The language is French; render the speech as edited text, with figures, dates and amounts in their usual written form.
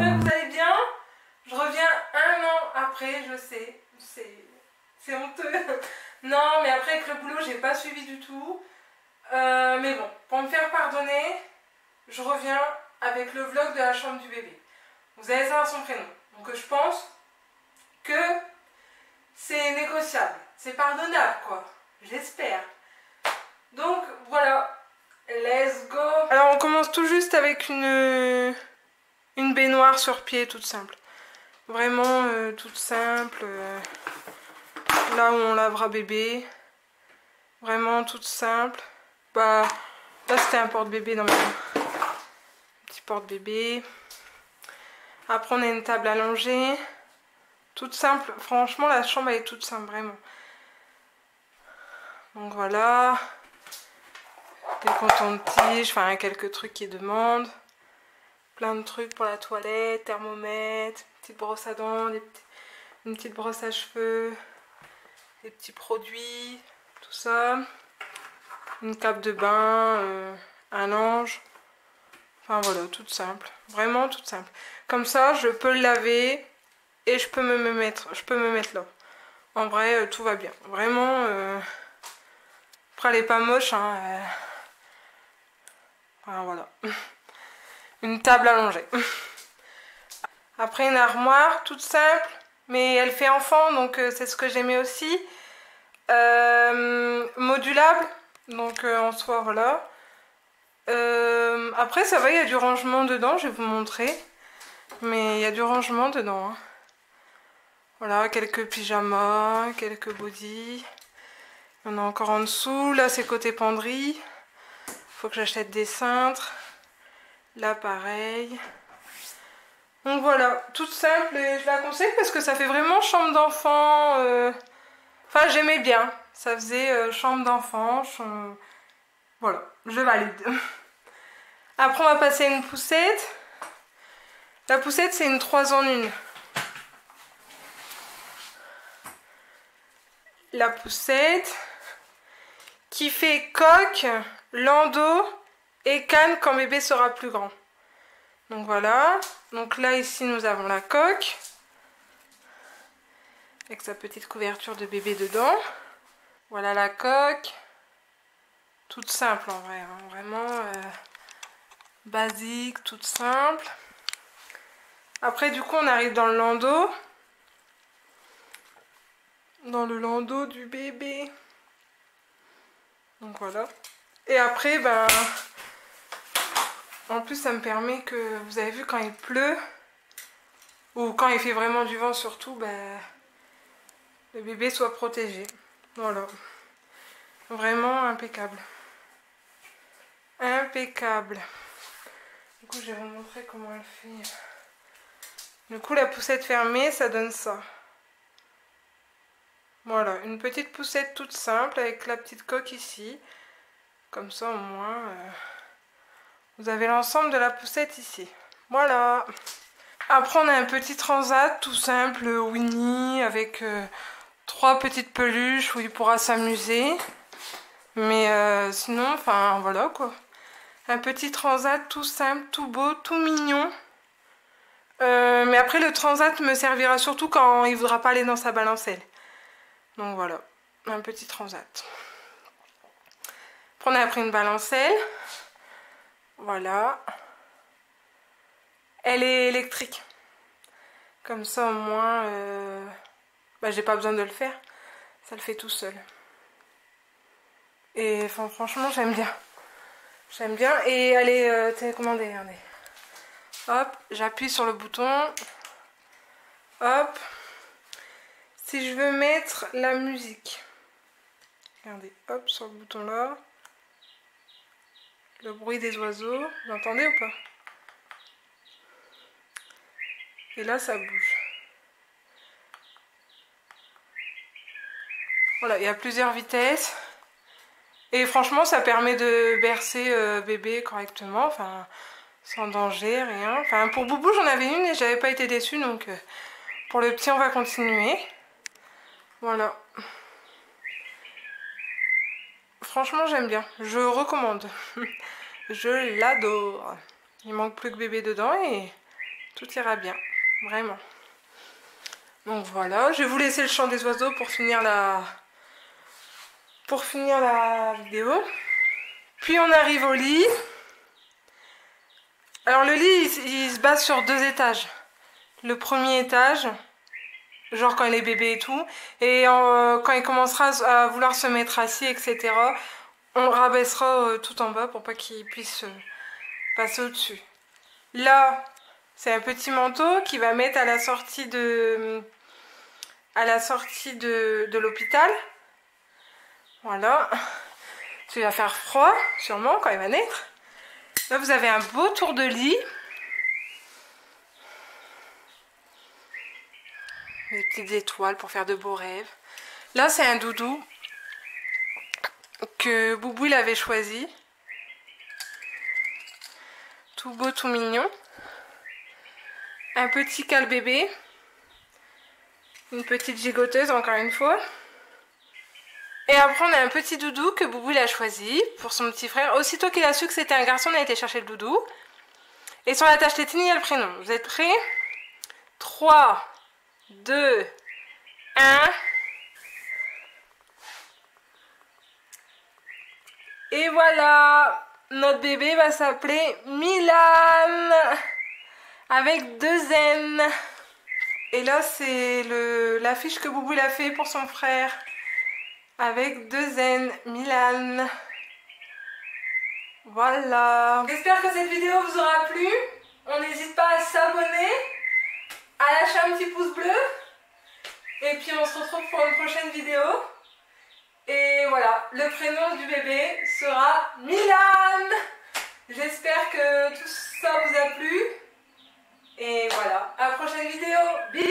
j'espère que vous allez bien. Je reviens un an après, je sais, c'est honteux. Non, mais après avec le boulot, j'ai pas suivi du tout. Mais bon, pour me faire pardonner, je reviens avec le vlog de la chambre du bébé. Vous allez savoir son prénom. Donc je pense que c'est négociable, c'est pardonnable quoi, j'espère. Donc voilà, let's go. Alors on commence tout juste avec une baignoire sur pied toute simple. Vraiment toute simple. Là où on lavera bébé. Vraiment toute simple. Bah là c'était un porte-bébé dans ma main. Un petit porte-bébé. Après on a une table allongée. Toute simple. Franchement la chambre elle est toute simple vraiment. Donc voilà. Des cotons-tiges, enfin quelques trucs qui demandent. Plein de trucs pour la toilette, thermomètre, petite brosse à dents, une petite brosse à cheveux, des petits produits, tout ça. Une cape de bain, un linge. Enfin voilà, toute simple. Vraiment toute simple. Comme ça, je peux le laver et je peux me mettre là. En vrai, tout va bien. Vraiment. Après, elle est pas moche, hein. Enfin voilà. Une table allongée. Après une armoire toute simple, mais elle fait enfant, donc c'est ce que j'aimais aussi. Modulable, donc en soi voilà. Après ça va, il y a du rangement dedans, je vais vous montrer. Mais il y a du rangement dedans. Hein. Voilà, quelques pyjamas, quelques bodys. Il y en a encore en dessous. Là c'est côté penderie. Faut que j'achète des cintres. Là pareil. Donc voilà, toute simple et je la conseille parce que ça fait vraiment chambre d'enfant. Enfin j'aimais bien, ça faisait chambre d'enfant. Voilà, je valide. Après on va passer à une poussette. La poussette c'est une 3 en 1. La poussette qui fait coque, landau et canne quand bébé sera plus grand. Donc voilà, donc là ici nous avons la coque avec sa petite couverture de bébé dedans. Voilà la coque, toute simple en vrai, hein. Vraiment basique, toute simple. Après du coup on arrive dans le landau. Dans le landau du bébé. Donc voilà. Et après ben... En plus ça me permet que, vous avez vu quand il pleut, ou quand il fait vraiment du vent surtout, ben, le bébé soit protégé. Voilà. Vraiment impeccable. Impeccable. Du coup je vais vous montrer comment elle fait. Du coup la poussette fermée ça donne ça. Voilà, une petite poussette toute simple avec la petite coque ici. Comme ça au moins... vous avez l'ensemble de la poussette ici. Voilà. Après on a un petit transat tout simple Winnie avec 3 petites peluches où il pourra s'amuser. Mais sinon, enfin voilà quoi. Un petit transat tout simple, tout beau, tout mignon. Mais après le transat me servira surtout quand il voudra pas aller dans sa balancelle. Donc voilà, un petit transat. Après on a pris une balancelle. Voilà. Elle est électrique. Comme ça au moins, bah, j'ai pas besoin de le faire. Ça le fait tout seul. Et enfin, franchement j'aime bien. J'aime bien. Et elle est télécommandée, regardez. Hop, j'appuie sur le bouton. Hop. Si je veux mettre la musique. Regardez, hop, sur le bouton là. Le bruit des oiseaux. Vous entendez ou pas? Et là, ça bouge. Voilà, il y a plusieurs vitesses. Et franchement, ça permet de bercer bébé correctement. Enfin, sans danger, rien. Enfin, pour Boubou, j'en avais une et j'avais pas été déçue. Donc, pour le petit, on va continuer. Voilà. Franchement, j'aime bien. Je recommande. Je l'adore. Il manque plus que bébé dedans et Tout ira bien, vraiment. Donc voilà, je vais vous laisser le chant des oiseaux pour finir la vidéo. Puis on arrive au lit. Alors le lit, il se base sur 2 étages. Le premier étage, genre quand il est bébé et tout, et quand il commencera à vouloir se mettre assis, etc., on le rabaissera tout en bas pour pas qu'il puisse passer au-dessus. Là, c'est un petit manteau qui va mettre à la sortie de l'hôpital. Voilà. Il va faire froid, sûrement, quand il va naître. Là, vous avez un beau tour de lit. Des petites étoiles pour faire de beaux rêves. Là, c'est un doudou que Boubou il avait choisi. Tout beau, tout mignon. Un petit cale-bébé. Une petite gigoteuse, encore une fois. Et après, on a un petit doudou que Boubou il a choisi pour son petit frère. Aussitôt qu'il a su que c'était un garçon, on a été chercher le doudou. Et sur la tâche tétine, il y a le prénom. Vous êtes prêts? 3, 2, 1. Et voilà, notre bébé va s'appeler Milan, avec 2 N. Et là, c'est l'affiche que Boubou a fait pour son frère, avec 2 N, Milan. Voilà. J'espère que cette vidéo vous aura plu. On n'hésite pas à s'abonner, à lâcher un petit pouce bleu. Et puis on se retrouve pour une prochaine vidéo. Et voilà, le prénom du bébé sera Milan. J'espère que tout ça vous a plu. Et voilà, à la prochaine vidéo. Bisous.